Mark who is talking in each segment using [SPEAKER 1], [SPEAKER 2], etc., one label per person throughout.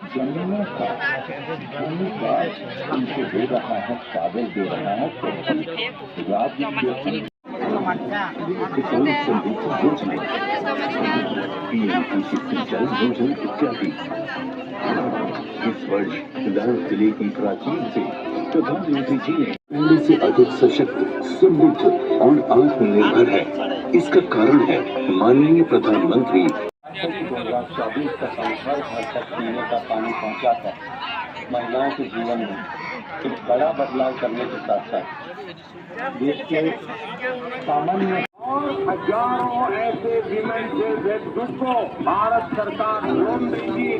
[SPEAKER 1] जमीनों का हमको दे रहा है, काबिल दे रहा है, राज्य इत्यादि। इस वर्ष लाहौल जिले की प्राचीन से प्रधानमंत्री जी ने पहले से अधिक सशक्त, समृद्ध और आत्मनिर्भर है। इसका कारण है माननीय प्रधानमंत्री 2024 तक हम घर घर तक पीने का पानी पहुंचाकर महिलाओं के जीवन में एक बड़ा बदलाव करने के साथ साथ देश के सामान्य हजारों ऐसे वीमेन ग्रुप को भारत सरकार लोन देगी।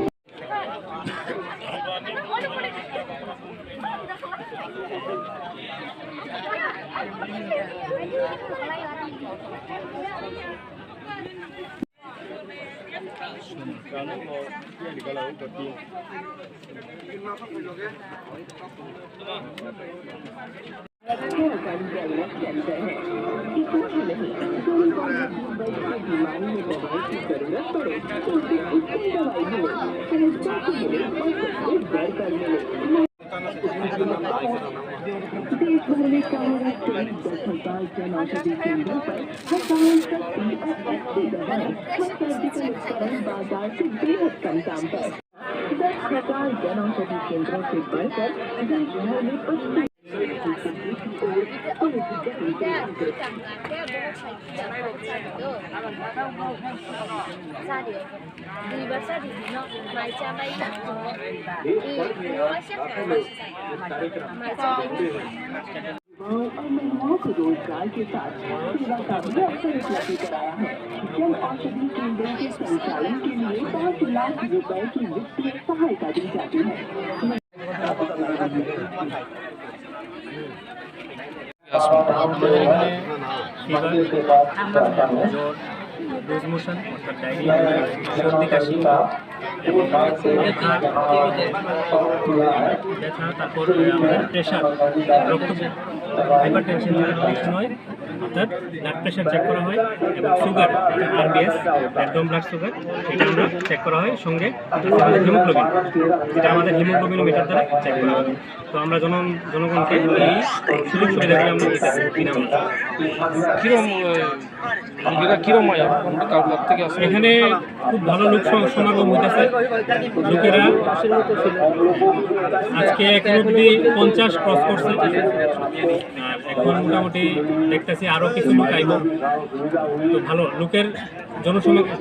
[SPEAKER 2] देश भर में कार्यरत 10,000 जन औषधि केंद्रों पर बाजार से बेहद कम दाम पर 10,000 जन औषधि केंद्रों से बढ़कर देश भर में 25 महिलाओं को रोजगार के साथ सेवा का भी अवसर उपलब्ध कराया है। जन औषधि केंद्रों के संचालन के लिए 5 लाख रुपए की वित्तीय सहायता दी जाती है।
[SPEAKER 3] লুজ মোশন অর্থাৎ ডায়রিয়া, সর্দি কাশি, ব্যথা, তারপর আমাদের প্রেশার, রক্ত, হাইপার টেনশন অনেক সময় অর্থাৎ ব্লাড প্রেশার চেক করা হয় এবং সুগার আরবিএস, একদম ব্লাড সুগার, এটা আমরা চেক করা হয়। সঙ্গে আমাদের হিমোগ্লোবিন, যেটা আমাদের হিমোগ্লোবিন মিটার দ্বারা চেক করা হয়। তো আমরা জনগণকে এই সুযোগ সুবিধাগুলো আমরা দিতেছি বিনামূল্যে। এখানে খুব ভালো লোক সমাগম হইতেছে। লোকেরা আজকে এখন অব্দি 50 ক্রস করছে। এখন মোটামুটি দেখতেছি আরও কিছু লোক আইব। তো ভালো লোকের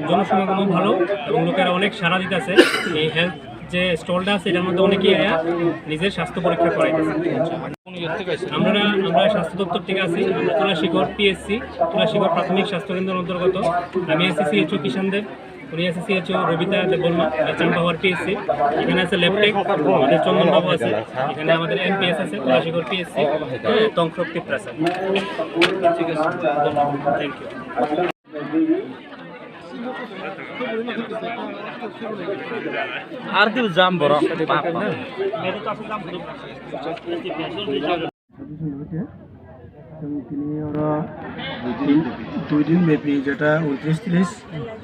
[SPEAKER 3] জনসমাগমও ভালো এবং লোকেরা অনেক সাড়া দিতেছে। এই হেলথ যে স্টলটা আছে এটার মধ্যে অনেকেই নিজের স্বাস্থ্য পরীক্ষা করাইতেছে। আমরা স্বাস্থ্য দপ্তর থেকে আছি। আমরা তুলাশিকর পিএসসি, তুলাশিকর প্রাথমিক স্বাস্থ্যকেন্দ্রের অন্তর্গত। আমি আছি সিএচও কিষানদেব, উনি আছে সিএচও রবিতা দেববর্মা, চাম্পাওয়ার পিএসসি। এখানে আছে ল্যাবটেক, আমাদের চন্দনবাবু আছে। এখানে আমাদের এমপিএস আছে, তুলাশিকর পিএসসি, তংশক্তি প্রাসাদ। Thank you.
[SPEAKER 4] আর দিও জাম বড়
[SPEAKER 5] তিনি ওরা 2 দিন ব্যাপী যেটা 29-30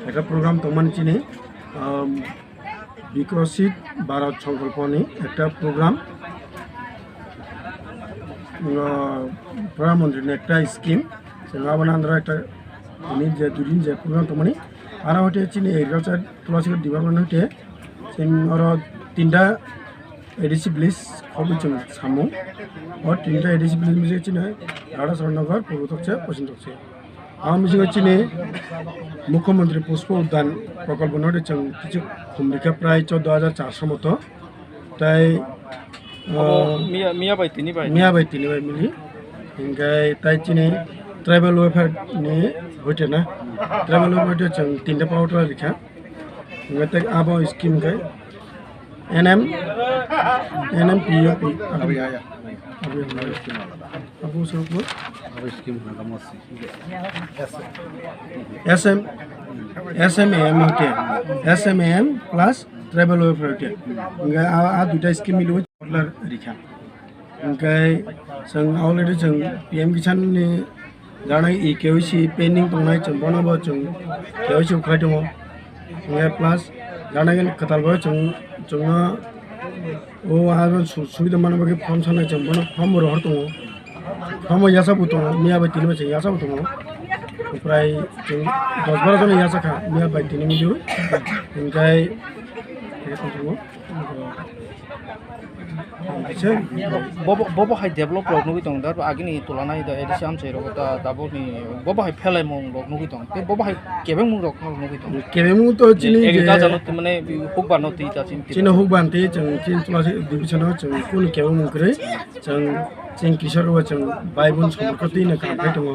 [SPEAKER 5] একটা প্রোগ্রাম তোমার চিনি বিকশিত ভারত সংকল্প নিয়ে একটা প্রোগ্রাম প্রধানমন্ত্রীর একটা স্কিম সেগুলো একটা তিনি যে 2 দিন যে প্রোগ্রাম তোমার আর হটে চিনি এগ্রিকালচার তুলাশিকর ডিপার্টমেন্ট হটে ওরা 3টা এডিসি ব্লিজ খবর সামু और 3টা এডিসি ব্লিজ মিশে চিনি রাড়া সরনগর পূর্ব তকছে পশ্চিম তকছে আমার মিশে চিনি মুখ্যমন্ত্রী পুষ্প উদ্যান প্রকল্প নটে কিছু ভূমিকা প্রায় 14,400 মতো তাই
[SPEAKER 4] মিয়া বাই তিনি ভাই
[SPEAKER 5] মিলি ইনকাই তাই চিনি ট্রাইবেল ওয়েলফেয়ার নিয়ে হইতে না ট্রাইবেল ওয়েলফেয়ার হচ্ছে 3টা পাউটার লেখা ইনকাই আবো স্কিম গাই NMPOP अभी आया अभी हमारा स्कीम अब वो सब अब स्कीम SMAM होते हैं SMAM प्लस ट्राइबल वेलफेयार हटे ओमफ्राय दुइटा स्किम मिलु हरलार रिखा ओमफ्राय जों अलरेडि जों PM किसाननि जानाय KYC पेन्डिं दंनाय जों बनाबो जों KYC उख्राय दङ ओमफ्राय प्लास जानाय खोथालबो जोंनो सुबिदा मानबागे फर्म सानाय जों बना फर्म हर दङ फर्म यासाबो दङ मिया बाय तिनि बाय यासाबो दङ ओमफ्राय जों 10-12 जन यासाखा मिया बाय तिनि मिलु ओमफ्राय
[SPEAKER 4] बबहाय डेभलप लग नुगै दं दा आगिनि तुलानाय दा एडिसि आमसे रग दा दाबोनि बबहाय फेलाय मं लग नुगै दं बे बबहाय केबें मुं रग नुगै दं
[SPEAKER 5] केबें मुं तो जिनि
[SPEAKER 4] दा जानत माने हुक बानति दासिम
[SPEAKER 5] जिनि हुक बानति जों चिन तुलासि डिभिजनाव जों कुनि केबें मुं करे जों किशोरवा जों बायबन संकति न कामफाय दङ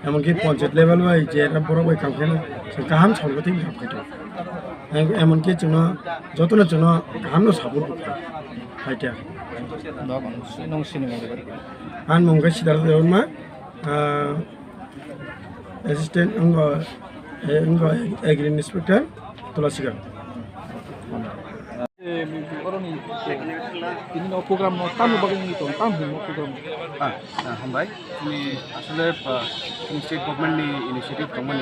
[SPEAKER 5] एमनकि पंचायत लेभेल बाय जेरा बर बाय कामफाय जों गाहाम संकति कामफाय दङ एमनकि जोंनो जतन जोंनो गाहाम न सापर्ट फाइटिया आन मंगा सिदार देवमा असिस्टेंट अंग एग्री इंस्पेक्टर तुलासिकार
[SPEAKER 4] ini no program no tamu bagay ito tamu no program
[SPEAKER 6] हामबाय जोंनि आसले स्टेट गभर्नमेंट नि इनिशिएटिव दंमोन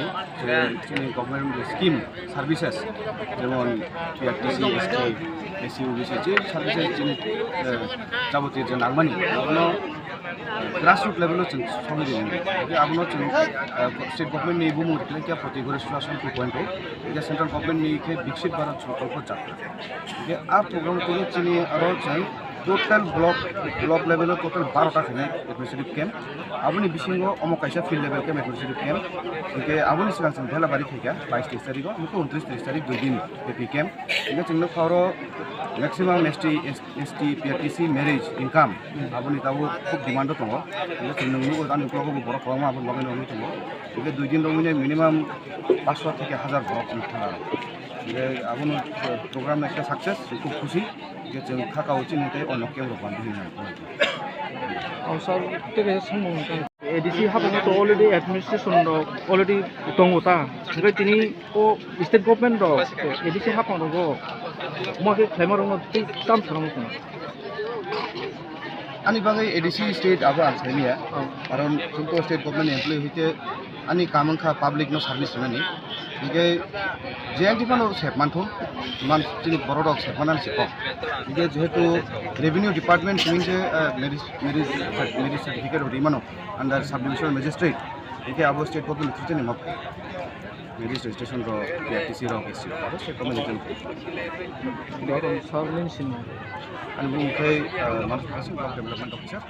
[SPEAKER 6] जोंनि गभर्नमेंट स्कीम सार्भिसेस जेमन PRTC ST SC OBC जे सार्भिसेस जोंनि जाबोतिय जों नागमानि आबनो ग्रासरूट लेवल जों समिति आबनो जों स्टेट गभर्नमेंट नि बुमु क्या प्रतिगोरे सुशासन 2.0 या सेंट्रल गभर्नमेंट नि के विकसित भारत संकल्प ये आ प्रोग्राम को जोंनि आरो जों टोटल ब्लॉक लेवल टोटल 12टा खेने एडमिनिस्ट्रेटिव कैम्प आबुनि बिसिङाव अमकाइसा field level camp administrative camp okay आबुनि सिगां जों भेलाबारि फैगा 22 तारिखआव मुखो 29 तारिख 2 दिन एपी कैम्प इनो जोंनो फावरो maximum ST PRTC marriage income आबुनि दाबो खूब डिमांड दङ इनो जों नोंनो आनुकूलखौ बर' खालामो आबुन बागै नङै दङ इनो 2 दिन दङै मिनिमाम 500 থেকে 1000 ब्लॉक थाना ये आबुन प्रोग्राम একটা সাকসেস খুব খুশি যে जों खाकाव चिनिते अनक केवल बांधिना
[SPEAKER 4] और सर तेरे समूह एडिसि हाबनो तो ऑलरेडी एडमिनिस्ट्रेशन रो ऑलरेडी दंगता ओमफ्राय तिनि को स्टेट गभर्नमेंट रो एडिसि हाबनो गो मके क्लेमर नो ताम थांनो
[SPEAKER 6] आनी बागै एडिसि स्टेट आबो आनसायनिया कारण जोंथ' स्टेट गभर्नमेंट एमप्लॉय हिते आनी कामखा पब्लिक नो सर्विस होनानि बिगे जेआईटी फानो सेबमानथुम मान जोंनि बर' राव सेबमानानै सेबख बिगे जेहेतु रेवेन्यू डिपार्टमेंट मिनसे मेरिज सर्टिफिकेट रिमानो अंडर सब डिविजनल मजिस्ट्रेट बिगे आबो स्टेट गभर्नमेंट थुचेनि मप मेरिज रजिस्ट्रेशन रो PRTC रो केसि आरो स्टेट गभर्नमेंट
[SPEAKER 4] दो सरलिन सिन
[SPEAKER 6] आनी बुंखाय मानसिफोरा डेभलपमेन्ट अफिसार